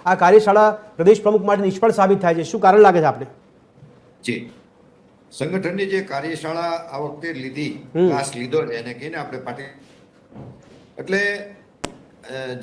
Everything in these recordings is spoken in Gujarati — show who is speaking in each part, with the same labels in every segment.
Speaker 1: આ કાર્યશાળા પ્રદેશ પ્રમુખ માટે નિષ્ફળ સાબિત થાય છે, શું કારણ લાગે છે આપને?
Speaker 2: જી, સંગઠનની જે કાર્યશાળા આ વખતે લીધી, ક્લાસ લીધો છે એને કહીને આપણે પાટીલ, એટલે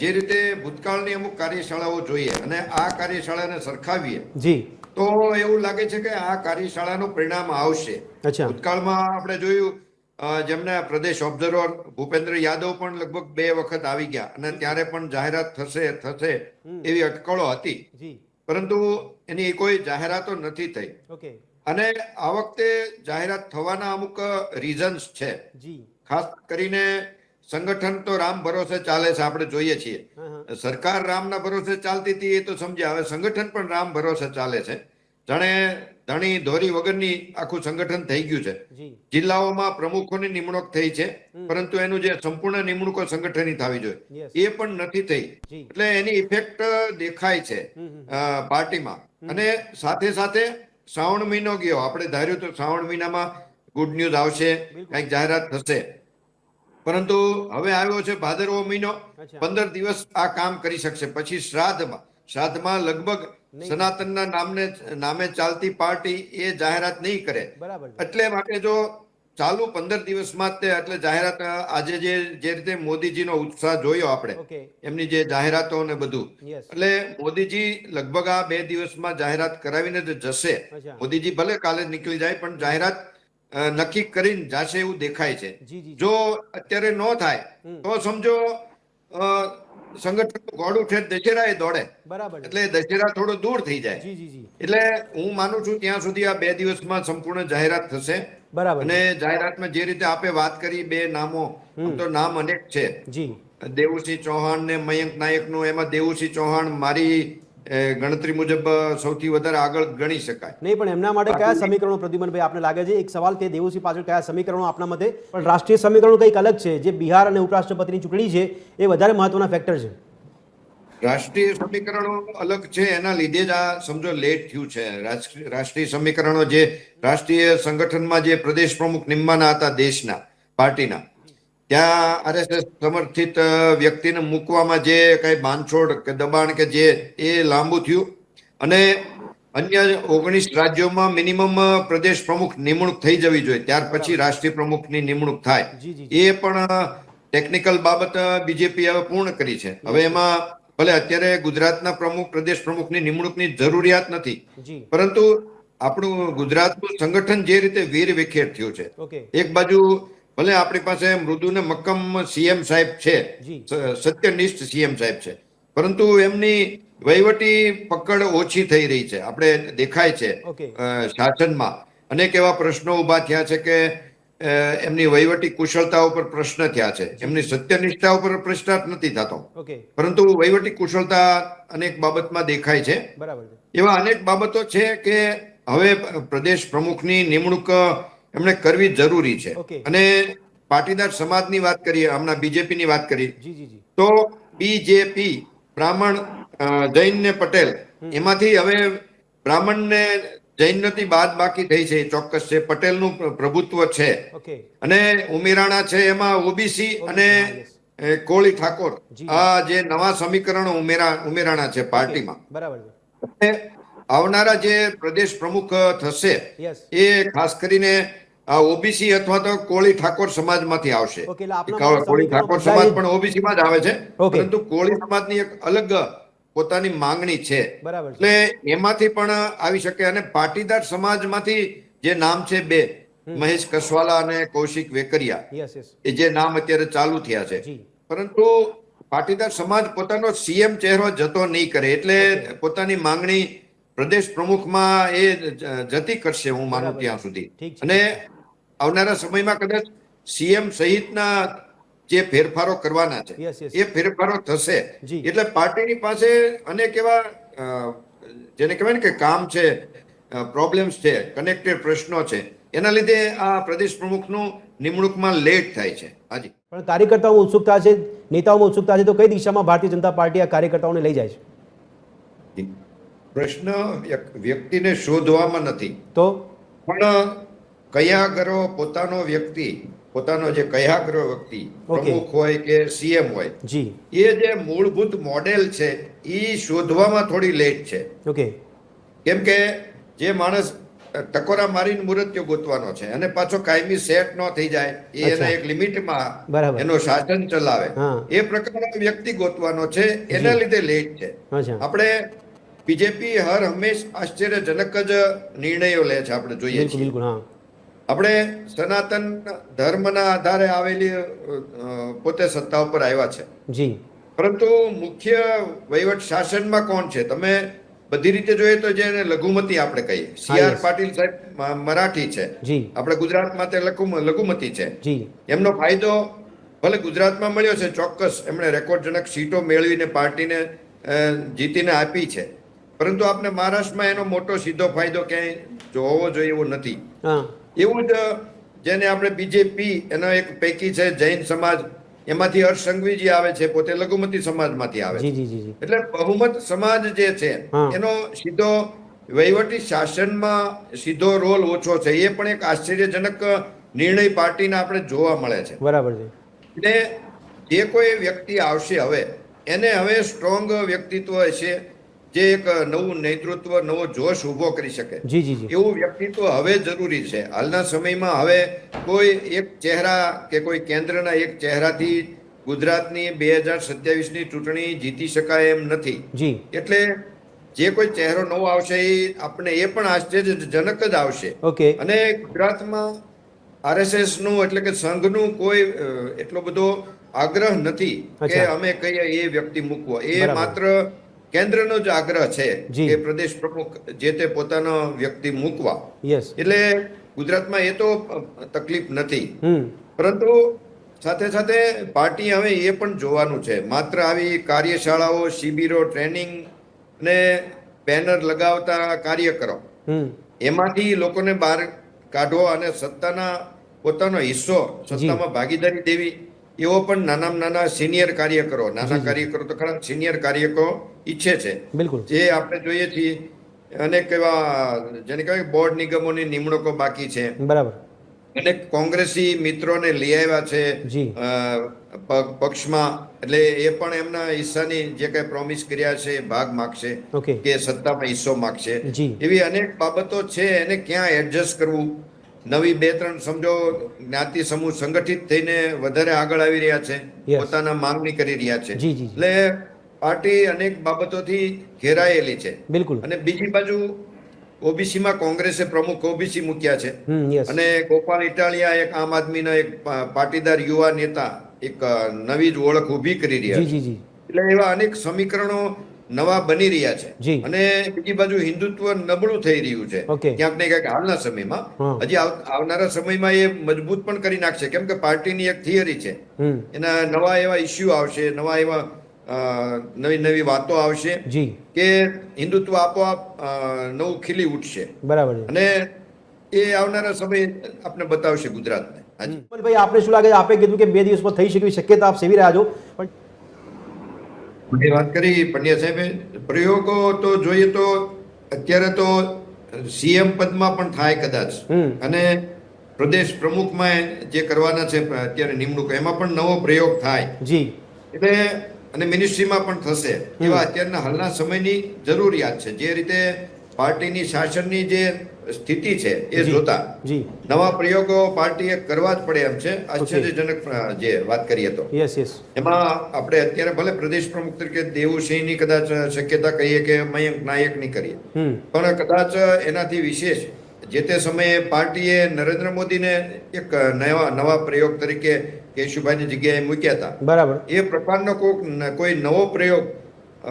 Speaker 2: જે રીતે ભૂતકાળની અમુક કાર્યશાળાઓ જોઈએ અને આ કાર્યશાળાને સરખાવીએ
Speaker 1: જી,
Speaker 2: તો એવું લાગે છે કે આ કાર્યશાળાનું પરિણામ આવશે.
Speaker 1: અચ્છા.
Speaker 2: ભૂતકાળમાં આપણે જોયું જેમના પ્રદેશ ઓબ્ઝર્વર ભૂપેન્દ્ર યાદવ પણ લગભગ 2 વખત આવી ગયા અને ત્યારે પણ જાહેરાત થશે એવી અટકળો હતી, પરંતુ એની કોઈ જાહેરાતો નથી થઈ.
Speaker 1: ઓકે.
Speaker 2: અને આ વખતે જાહેરાત થવાના અમુક રીઝન્સ છે. ખાસ કરીને સંગઠન તો રામ ભરોસે ચાલે છે, આપણે જોઈએ છીએ. સરકાર રામના ભરોસે ચાલતી હતી એ તો સમજ્યા, હવે સંગઠન પણ રામ ભરોસે ચાલે છે. જાણે ધણી ધોરી વગરની આખું સંગઠન થઈ ગયું છે. જિલ્લાઓમાં પ્રમુખોની નિમણૂક થઈ છે, પરંતુ એનું જે સંપૂર્ણ નિમણૂકો સંગઠનની થવી જોઈએ એ પણ નથી થઈ. એટલે એની ઇફેક્ટ દેખાય છે પાર્ટીમાં. અને સાથે સાથે શ્રાવણ મહિનો ગયો, આપણે ધાર્યું તો શ્રાવણ મહિનામાં ગુડ ન્યૂઝ આવશે, કંઈક જાહેરાત થશે, પરંતુ હવે આવ્યો છે ભાદરવો મહિનો, 15 દિવસ આ કામ કરી શકશે. પછી શ્રાદ્ધમાં લગભગ સનાતનના નામે ચાલતી પાર્ટી એ જાહેરાત નહીં કરે. એટલે માટે જો ચાલુ 15 દિવસમાં જ એટલે જાહેરાત આજે જે રીતે મોદીજીનો ઉત્સાહ જોયો આપણે, એમની જે જાહેરાતો ને બધું, એટલે મોદીજી લગભગ આ 2 દિવસમાં જાહેરાત કરાવીને જ જશે. મોદીજી ભલે કાલે નીકળી જાય પણ જાહેરાત નક્કી કરીને જશે એવું દેખાય છે. જો અત્યારે ન થાય તો સમજો સંગઠન ઘોડું છે દશેરા એ દોડે, એટલે દશેરા થોડો દૂર થઈ જાય. એટલે હું માનું છું ત્યાં સુધી આ 2 દિવસમાં સંપૂર્ણ જાહેરાત થશે. અને જાહેરાતમાં જે રીતે આપે વાત કરી, 2 નામો, આમ તો નામ અનેક છે, દેવુસિંહ ચૌહાણ ને મયંક નાયકનું. એમાં દેવુસિંહ ચૌહાણ મારી ગણતરી મુજબ સૌથી વધારે આગળ ગણી શકાય.
Speaker 1: નહીં, પણ એમના માટે કયા સમીકરણો પ્રદ્યુમનભાઈ આપને લાગે છે? એક સવાલ તે દેવુસિંહ પાછળ કયા સમીકરણો આપના મતે? પણ રાષ્ટ્રીય સમીકરણો કંઈક અલગ છે, જે બિહાર અને ઉપરાષ્ટ્રપતિની ચૂંટણી છે એ વધારે મહત્વના ફેક્ટર છે.
Speaker 2: રાષ્ટ્રીય સમીકરણો અલગ છે, એના લીધે જ આ સમજો લેટ થયું છે. રાષ્ટ્રીય સમીકરણો જે રાષ્ટ્રીય સંગઠનમાં જે પ્રદેશ પ્રમુખ નિમવાના હતા દેશના પાર્ટીના, ત્યાં આરએસએસ સમર્થિત વ્યક્તિને મૂકવામાં જે કઈ બાંધછોડ કે દબાણ કે જે એ લાંબુ થયું. અને અન્ય 19 રાજ્યોમાં મિનિમમ પ્રદેશ પ્રમુખ નિમણૂક થઈ જવી જોઈએ, ત્યાર પછી રાષ્ટ્રીય પ્રમુખની નિમણૂક થાય. એ પણ ટેકનિકલ બાબત બીજેપી હવે પૂર્ણ કરી છે. હવે એમાં ભલે અત્યારે ગુજરાતના પ્રદેશ પ્રમુખની નિમણૂકની જરૂરિયાત નથી, પરંતુ આપણું ગુજરાતનું સંગઠન જે રીતે વીર વિખેર થયું છે, એક બાજુ ભલે આપણી પાસે મૃદુ ને મક્કમ સીએમ સાહેબ છે, સત્યનિષ્ઠ સીએમ સાહેબ છે, પરંતુ એમની વહીવટી પકડ ઓછી થઈ રહી છે. આપણે દેખાય છે શાસનમાં અનેક એવા પ્રશ્નો ઉભા થયા છે કે એમની વહીવટી કુશળતા ઉપર પ્રશ્ન થયા છે. એમની સત્યનિષ્ઠા ઉપર પ્રશ્ન નથી થતો, પરંતુ વહીવટી કુશળતા અનેક બાબતમાં દેખાય છે. એવા અનેક બાબતો છે કે હવે પ્રદેશ પ્રમુખની નિમણૂક એમણે કરવી જરૂરી છે. અને પાટીદાર સમાજની વાત કરીએ, હમણાં બીજેપીની વાત કરી, તો બીજેપી બ્રાહ્મણ, જૈન ને પટેલ, એમાંથી હવે બ્રાહ્મણ ને જૈન નથી બાદ બાકી થઈ છે, ચોક્કસ છે. પટેલનું પ્રભુત્વ છે અને ઉમેરાણા છે, એમાં ઓબીસી અને કોળી ઠાકોર, આ જે નવા સમીકરણો ઉમેરાણા છે પાર્ટીમાં. આવનારા જે પ્રદેશ પ્રમુખ થશે એ ખાસ કરીને આ ઓબીસી અથવા તો કોળી ઠાકોર સમાજમાંથી આવશે. કોળી ઠાકોર સમાજ પણ ઓબીસી માં જ આવે છે, પરંતુ કોળી સમાજની એક અલગ પોતાની માંગણી છે, એટલે એમાંથી પણ આવી શકે. અને પાટીદાર સમાજમાંથી જે નામ છે 2, મહેશ કસવાલા અને કૌશિક વેકરિયા, એ જે નામ અત્યારે ચાલુ થયા છે, પરંતુ પાટીદાર સમાજ પોતાનો સીએમ ચહેરો જતો નહીં કરે, એટલે પોતાની માંગણી પ્રદેશ પ્રમુખમાં એ જતી કરશે, હું માનું ત્યાં સુધી. અને આવનારા સમયમાં કદાચ સીએમ સહિતના જે ફેરફારો કરવાના છે એ ફેરફારો થશે. એટલે પાર્ટીની પાસે અનેક એવા જેને કહેવાય ને કે કામ છે, પ્રોબ્લેમ્સ છે, કનેક્ટેડ પ્રશ્નો છે, એના લીધે આ પ્રદેશ પ્રમુખનું નિમણૂકમાં લેટ થાય છે. હાજી,
Speaker 1: પણ કાર્યકર્તાઓમાં ઉત્સુકતા છે, નેતાઓમાં ઉત્સુકતા છે, તો કઈ દિશામાં ભારતીય જનતા પાર્ટી આ કાર્યકર્તાઓને લઈ જાય છે?
Speaker 2: પ્રશ્ન વ્યક્તિને શોધવામાં નથી,
Speaker 1: તો
Speaker 2: પણ કયા ઘરો પોતાનો વ્યક્તિ પોતાનો જે કયાગ્રહ વ્યક્તિ પ્રમુખ હોય કે સીએમ હોય
Speaker 1: જી
Speaker 2: એ જે મૂળભૂત મોડેલ છે એ શોધવામાં થોડી લેટ છે.
Speaker 1: ઓકે
Speaker 2: કેમ કે જે માણસ ટકોરા મારીને મૃત્યુ ગોતવાનો છે અને પાછો કાયમી સેટ ન થઈ જાય એ એના એક લિમિટમાં
Speaker 1: બરાબર.
Speaker 2: એનો શાસન ચલાવે
Speaker 1: હા.
Speaker 2: એ પ્રકારનો વ્યક્તિ ગોતવાનો છે, એના લીધે લેટ છે.
Speaker 1: અચ્છા
Speaker 2: આપણે બીજેપી હર હંમેશ આશ્ચર્યજનક જ નિર્ણયો લે છે, આપણે જોઈએ
Speaker 1: બિલકુલ
Speaker 2: છીએ.
Speaker 1: બિલકુલ હા
Speaker 2: આપણે સનાતન ધર્મના આધારે આવેલી પોતે સત્તા ઉપર આવ્યા છે,
Speaker 1: જી
Speaker 2: પરંતુ મુખ્ય વહીવટ શાસનમાં કોણ છે? તમે બધી રીતે જોઈએ તો જેને લઘુમતી આપણે કહીએ, સીઆર
Speaker 1: yes.
Speaker 2: પાટીલ સાહેબ મરાઠી છે,
Speaker 1: જી
Speaker 2: આપણે ગુજરાતમાં તે લઘુમતી છે.
Speaker 1: જી
Speaker 2: એમનો ફાયદો ભલે ગુજરાતમાં મળ્યો છે, ચોક્કસ એમણે રેકોર્ડજનક સીટો મેળવીને પાર્ટીને જીતીને આપી છે, પરંતુ આપણે મહારાષ્ટ્રમાં એનો મોટો સીધો ફાયદો ક્યાંય હોવો જોઈએ એવું નથી.
Speaker 1: હા
Speaker 2: એવું જ જેને આપણે બીજેપી એનો એક પૈકી છે જૈન સમાજ, એમાંથી હર્ષ સંઘવીજી આવે છે, પોતે લઘુમતી સમાજમાંથી આવે
Speaker 1: જી
Speaker 2: છે.
Speaker 1: જી જી જી
Speaker 2: એટલે બહુમત સમાજ જે છે
Speaker 1: હા.
Speaker 2: એનો સીધો વહીવટી શાસનમાં સીધો રોલ ઓછો છે. એ પણ એક આશ્ચર્યજનક નિર્ણય પાર્ટીના આપણે જોવા મળે છે.
Speaker 1: બરાબર છે
Speaker 2: એટલે જે કોઈ વ્યક્તિ આવશે હવે એને હવે સ્ટ્રોંગ વ્યક્તિત્વ હશે, જે એક નવું નેતૃત્વ, નવો જોશ ઊભો કરી શકે
Speaker 1: જી જી જી
Speaker 2: એવું વ્યક્તિત્વ હવે જરૂરી છે. હાલના સમયમાં હવે કોઈ એક ચહેરા કે કોઈ કેન્દ્રના એક ચહેરાથી ગુજરાતની 2027ની ચૂંટણી જીતી શકાય એમ નથી.
Speaker 1: જી
Speaker 2: એટલે જે કોઈ ચહેરો નવો આવશે એ આપણે એ પણ આશ્ચર્યજનક જ આવશે.
Speaker 1: ઓકે
Speaker 2: અને ગુજરાતમાં આરએસએસ નું એટલે કે સંઘનું કોઈ એટલો બધો આગ્રહ નથી કે
Speaker 1: અચ્છા.
Speaker 2: અમે કહીએ એ વ્યક્તિ મૂકવો. એ
Speaker 1: બરાબર.
Speaker 2: માત્ર કેન્દ્રનો જ આગ્રહ છે
Speaker 1: જી.
Speaker 2: કે પ્રદેશ પ્રમુખ જે તે પોતાનો વ્યક્તિ મૂકવા.
Speaker 1: યસ
Speaker 2: એટલે ગુજરાતમાં એ તો તકલીફ નથી,
Speaker 1: હમ
Speaker 2: પરંતુ સાથે સાથે પાર્ટી હવે એ પણ જોવાનું છે. માત્ર આવી કાર્યશાળાઓ, શિબિરો, ટ્રેનિંગ ને બેનર લગાવતા કાર્યક્રમ
Speaker 1: હમ
Speaker 2: એમાંથી લોકોને બહાર કાઢવો અને સત્તાના પોતાનો હિસ્સો સત્તામાં ભાગીદારી દેવી એવો પણ નાનામાં નાના સિનિયર કાર્યકરો, નાના કાર્યકરો તો ખરા, સિનિયર કાર્યકરો ઈચ્છે છે.
Speaker 1: બિલકુલ
Speaker 2: જે આપણે જોઈએ છીએ અનેક એવા જેને કહેવાય બોર્ડ નિગમોની નિમણૂકો બાકી છે,
Speaker 1: બરાબર
Speaker 2: અનેક કોંગ્રેસી મિત્રોને લઈ આવ્યા છે
Speaker 1: જી
Speaker 2: પક્ષમાં. એટલે એ પણ એમના હિસ્સાની જે કઈ પ્રોમિસ કર્યા છે એ ભાગ માગશે
Speaker 1: ઓકે
Speaker 2: કે સત્તામાં હિસ્સો માગશે.
Speaker 1: જી
Speaker 2: એવી અનેક બાબતો છે, એને ક્યાં એડજસ્ટ કરવું. નવી 2-3 સમજો જ્ઞાતિ સમૂહ સંગઠિત થઈને વધારે આગળ આવી રહ્યા છે,
Speaker 1: Yes.
Speaker 2: પોતાના માંગણી કરી રહ્યા છે.
Speaker 1: જી, જી.
Speaker 2: એટલે પાર્ટી અનેક બાબતોથી ઘેરાયેલી છે.
Speaker 1: બિલકુલ
Speaker 2: અને બીજી બાજુ ઓબીસીમાં કોંગ્રેસે પ્રમુખ ઓબીસી મૂક્યા છે,
Speaker 1: યસ
Speaker 2: અને ગોપાલ ઇટાલિયા એક આમ આદમીના એક પાટીદાર યુવા નેતા એક નવી જ ઓળખ ઊભી કરી રહ્યા
Speaker 1: જી
Speaker 2: છે.
Speaker 1: જી જી
Speaker 2: એટલે એવા અનેક સમીકરણો નવા બની રહ્યા છે.
Speaker 1: જી.
Speaker 2: અને બીજી બાજુ હિન્દુત્વ નબળું થઈ રહ્યું છે
Speaker 1: Okay.
Speaker 2: ક્યાંક ને ક્યાંક હાલના સમયમાં.
Speaker 1: હા.
Speaker 2: હજી આવનારા સમયમાં એ મજબૂત પણ કરી નાખશે, કેમ કે પાર્ટીની એક થિયરી છે,
Speaker 1: હમ
Speaker 2: એના નવા એવા ઇસ્યુ આવશે, નવા એવા નવી નવી વાતો આવશે
Speaker 1: જી
Speaker 2: કે હિન્દુત્વ આપોઆપ નવું ખીલી ઉઠશે.
Speaker 1: બરાબર છે
Speaker 2: અને એ આવનારા સમય આપણે બતાવશે ગુજરાતને. હાજી.
Speaker 1: ભાઈ આપને શું લાગે છે? આપે કીધું કે 2 દિવસમાં થઈ શકે એવી શક્યતા આપ સેવી રહ્યા છો, પણ
Speaker 2: એ વાત કરી પંડ્યા સાહેબે. પ્રયોગો તો જોઈએ તો અત્યારે તો સીએમ પદમાં પણ થાય કદાચ, અને પ્રદેશ પ્રમુખમાં જે કરવાના છે અત્યારે નિમણૂક, એમાં પણ નવો પ્રયોગ થાય.
Speaker 1: જી
Speaker 2: એટલે અને મિનિસ્ટ્રીમાં પણ થશે. એવા અત્યારના હાલના સમયની જરૂરિયાત છે. જે રીતે પાર્ટીની શાસનની જે સ્થિતિ છે એ
Speaker 1: જી.
Speaker 2: જોતા
Speaker 1: જી
Speaker 2: નવા પ્રયોગો પાર્ટીએ કરવા જ પડે એમ છે. આશ્ચર્યજનક જે વાત કરીએ તો
Speaker 1: યસ યસ
Speaker 2: એમાં આપણે અત્યારે ભલે પ્રદેશ પ્રમુખ તરીકે દેવુસિંહની કદાચ શક્યતા કહીએ કે મયંક નાયકની કરીએ, પણ કદાચ એનાથી વિશેષ જે તે સમયે પાર્ટીએ નરેન્દ્ર મોદીને એક નવા પ્રયોગ તરીકે કેશુભાઈની જગ્યાએ મૂક્યા હતા.
Speaker 1: બરાબર
Speaker 2: એ પ્રકારનો કોઈ નવો પ્રયોગ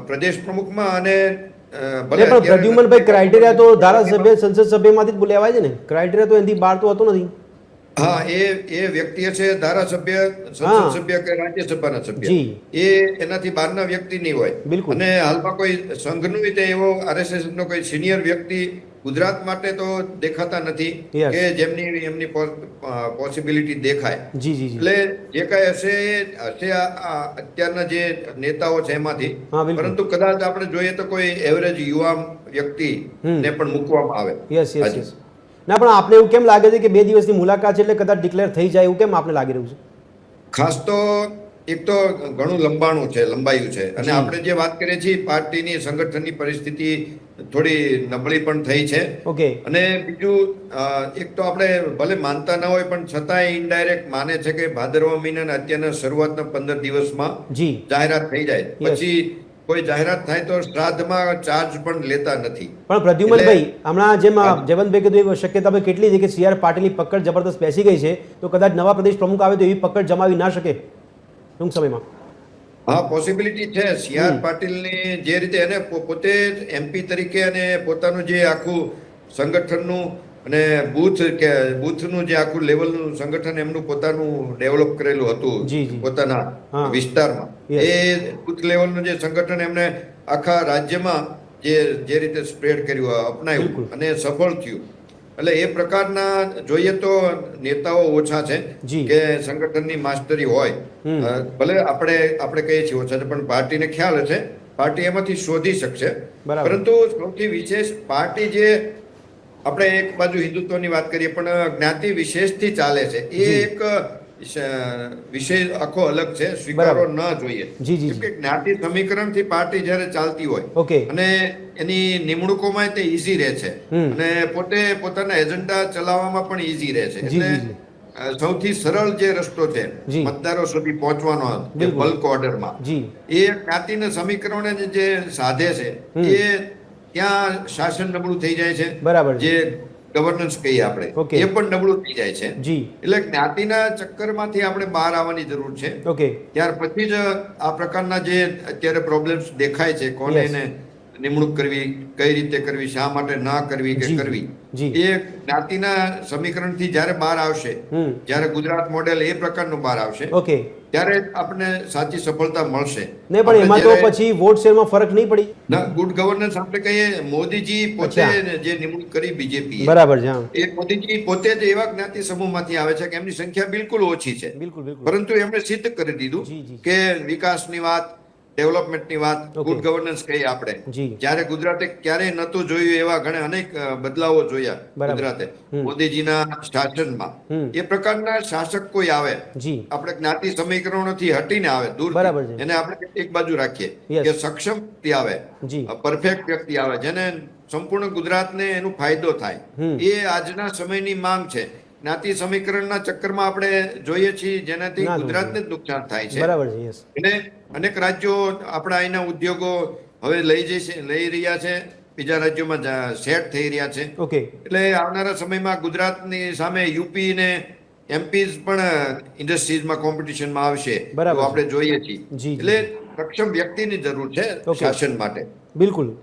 Speaker 2: પ્રદેશ પ્રમુખમાં અને ભલે
Speaker 1: પણ
Speaker 2: અત્યારે
Speaker 1: પ્રદ્યુમનભાઈ ક્રાઇટેરિયા તો ધારાસભ્ય સંસદ સભ્યમાંથી જ બોલાવાય છે ને, ક્રાઇટેરિયા તો એનાથી બહાર તો હોતો નથી.
Speaker 2: હા, એ વ્યક્તિ છે ધારાસભ્ય, સંસદ સભ્ય કે રાજ્યસભાના સભ્ય,
Speaker 1: જી.
Speaker 2: એ એનાથી બહારના વ્યક્તિ નહીં હોય.
Speaker 1: બિલકુલ.
Speaker 2: અને હાલમાં કોઈ સંઘનું રીતે એવો આરએસએસ નો કોઈ સિનિયર વ્યક્તિ ગુજરાત માટે તો દેખાતા નથી
Speaker 1: Yes.
Speaker 2: કે જેમની એમની પોસિબિલિટી દેખાય.
Speaker 1: જી જી જી
Speaker 2: એટલે જે કાંઈ હશે એ હશે આ અત્યારના જે નેતાઓ છે એમાંથી.
Speaker 1: હા, બિલકુલ.
Speaker 2: પરંતુ કદાચ આપણે જોઈએ તો કોઈ એવરેજ યુવા વ્યક્તિ ને પણ મૂકવામાં આવે.
Speaker 1: યસ યસ
Speaker 2: હાજી.
Speaker 1: યસ ના પણ આપને એવું કેમ લાગે છે કે 2 દિવસની મુલાકાત છે એટલે કદાચ ડિક્લેર થઈ જાય એવું કેમ આપને લાગી રહ્યું છે?
Speaker 2: ખાસ તો એક તો ઘણું લંબાયું છે અને
Speaker 1: જી.
Speaker 2: આપણે જે વાત કરીએ છીએ પાર્ટીની સંગઠનની પરિસ્થિતિ થોડી નબળી પણ થઈ છે.
Speaker 1: ઓકે.
Speaker 2: અને બીજું એક તો આપણે ભલે માનતા ન હોય પણ છતાંય ઇનડાયરેક્ટ માને છે કે ભાદરવા મહિનાના અત્યારના શરૂઆતના 15 દિવસમાં
Speaker 1: જી.
Speaker 2: જાહેરાત થઈ જાય.
Speaker 1: Yes.
Speaker 2: પછી કોઈ જાહેરાત થાય તો શ્રાદ્ધમાં ચાર્જ પણ લેતા નથી.
Speaker 1: પણ પ્રદ્યુમનભાઈ હમણાં જેમ જયવંતભાઈ કીધું એવી શક્યતા ભાઈ કેટલી છે કે CR પાટીલની પકડ જબરદસ્ત બેસી ગઈ છે તો કદાચ નવા પ્રદેશ પ્રમુખ આવે તો એવી પકડ જમાવી ના શકે ટૂંક સમયમાં?
Speaker 2: હા, પોસિબિલિટી છે. CR પાટીલની જે રીતે એને પોતે જ MP તરીકે અને પોતાનું જે આખું સંગઠનનું અને બૂથનું જે આખું લેવલનું સંગઠન એમનું પોતાનું ડેવલપ કરેલું હતું
Speaker 1: જી, જી.
Speaker 2: પોતાના
Speaker 1: હા.
Speaker 2: વિસ્તારમાં.
Speaker 1: Yes.
Speaker 2: એ બૂથ લેવલનું જે સંગઠન એમને આખા રાજ્યમાં જે રીતે સ્પ્રેડ કર્યું અપનાવ્યું
Speaker 1: બિલકુલ.
Speaker 2: અને સફળ થયું. એટલે એ પ્રકારના જોઈએ તો નેતાઓ ઓછા છે
Speaker 1: જી.
Speaker 2: કે સંગઠનની માસ્ટરી હોય. ભલે આપણે કહીએ છીએ ઓછા છે પણ પાર્ટીને ખ્યાલ હશે, પાર્ટી એમાંથી શોધી શકશે.
Speaker 1: બરાબર.
Speaker 2: પરંતુ સૌથી વિશેષ પાર્ટી જે આપણે એક બાજુ હિન્દુત્વની વાત કરીએ પણ જ્ઞાતિ વિશેષથી ચાલે છે એ
Speaker 1: જી.
Speaker 2: એક વિષય આખો અલગ છે, સ્વીકારવો ન જોઈએ.
Speaker 1: જી, જી,
Speaker 2: કેમ કે જ્ઞાતિ સમીકરણથી પાર્ટી જ્યારે ચાલતી હોય
Speaker 1: ઓકે.
Speaker 2: અને એની નિમણૂકોમાં તે ઈઝી રહે છે અને પોતે પોતાના એજન્ડા ચલાવવામાં પણ ઈઝી રહે છે.
Speaker 1: જી, જી,
Speaker 2: એટલે સૌથી સરળ જે રસ્તો છે
Speaker 1: જી.
Speaker 2: મતદારો સુધી પહોંચવાનો જે
Speaker 1: બિલકુલ.
Speaker 2: બલ્ક ઓર્ડરમાં
Speaker 1: જી.
Speaker 2: એ જ્ઞાતિના સમીકરણોને જે સાધે છે એ ત્યાં શાસન નબળું થઈ જાય છે.
Speaker 1: બરાબર છે.
Speaker 2: જે ગવર્નન્સ કહીએ આપણે
Speaker 1: Okay.
Speaker 2: એ પણ નબળું થઈ જાય છે.
Speaker 1: જી.
Speaker 2: એટલે જ્ઞાતિના ચક્કરમાંથી આપણે બહાર આવવાની જરૂર છે.
Speaker 1: ઓકે.
Speaker 2: ત્યાર પછી જ આ પ્રકારના જે અત્યારે પ્રોબ્લેમ્સ દેખાય છે કોને
Speaker 1: Yes.
Speaker 2: એને નિમણૂક કરવી, કઈ રીતે કરવી, શા માટે ના કરવી કે
Speaker 1: જી.
Speaker 2: કરવી,
Speaker 1: જી.
Speaker 2: એ જ્ઞાતિના સમીકરણથી જ્યારે બહાર આવશે, જ્યારે ગુજરાત મોડેલ એ પ્રકારનું બહાર આવશે
Speaker 1: ઓકે.
Speaker 2: ત્યારે આપણને સાચી સફળતા મળશે.
Speaker 1: નહીં પણ એમાં તો
Speaker 2: આપણે જ્યારે-
Speaker 1: પછી વોટ શેરમાં ફરક નહીં પડી?
Speaker 2: ના, ગુડ ગવર્નન્સ આપણે કહીએ, મોદીજી પોતે
Speaker 1: અચ્છા.
Speaker 2: જે નિમણૂક કરી બીજેપી,
Speaker 1: બરાબર છે. હા.
Speaker 2: એ મોદીજી પોતે જ એવા જ્ઞાતિ સમૂહમાંથી આવે છે કે એમની સંખ્યા બિલકુલ ઓછી છે.
Speaker 1: બિલકુલ બિલકુલ.
Speaker 2: પરંતુ એમણે સિદ્ધ કરી દીધું
Speaker 1: જી, જી.
Speaker 2: કે વિકાસની વાત, ડેવલપમેન્ટની વાત,
Speaker 1: Okay.
Speaker 2: ગુડ ગવર્નન્સ કહીએ આપણે.
Speaker 1: જી.
Speaker 2: જ્યારે ગુજરાતે ક્યારેય નહોતું જોયું એવા ઘણા અનેક બદલાવો જોયા
Speaker 1: બરાબર.
Speaker 2: ગુજરાતે મોદીજીના શાસનમાં. એ પ્રકારના શાસક કોઈ આવે,
Speaker 1: જી.
Speaker 2: આપણે જ્ઞાતિ સમીકરણોથી હટીને આવે, દૂર
Speaker 1: બરાબર છે.
Speaker 2: એને આપણે એક બાજુ રાખીએ
Speaker 1: Yes.
Speaker 2: કે સક્ષમ વ્યક્તિ આવે,
Speaker 1: જી.
Speaker 2: પરફેક્ટ વ્યક્તિ આવે જેને સંપૂર્ણ ગુજરાતને એનો ફાયદો થાય. એ આજના સમયની માંગ છે. જ્ઞાતિ સમીકરણના ચક્કરમાં આપણે જોઈએ છીએ જેનાથી
Speaker 1: ના,
Speaker 2: ગુજરાતને જ નુકસાન થાય છે.
Speaker 1: બરાબર છે. યસ.
Speaker 2: એટલે અનેક રાજ્યો આપણા અહીંના ઉદ્યોગો હવે લઈ રહ્યા છે, બીજા રાજ્યોમાં સેટ થઈ રહ્યા છે.
Speaker 1: ઓકે.
Speaker 2: એટલે આવનારા સમયમાં ગુજરાતની સામે યુપી ને એમપીઝ પણ ઇન્ડસ્ટ્રીઝમાં કોમ્પિટિશનમાં આવશે
Speaker 1: બરાબર
Speaker 2: તો
Speaker 1: છે.
Speaker 2: આપણે જોઈએ છીએ.
Speaker 1: જી, જી.
Speaker 2: એટલે સક્ષમ વ્યક્તિની જરૂર છે
Speaker 1: Okay.
Speaker 2: શાસન માટે.
Speaker 1: બિલકુલ.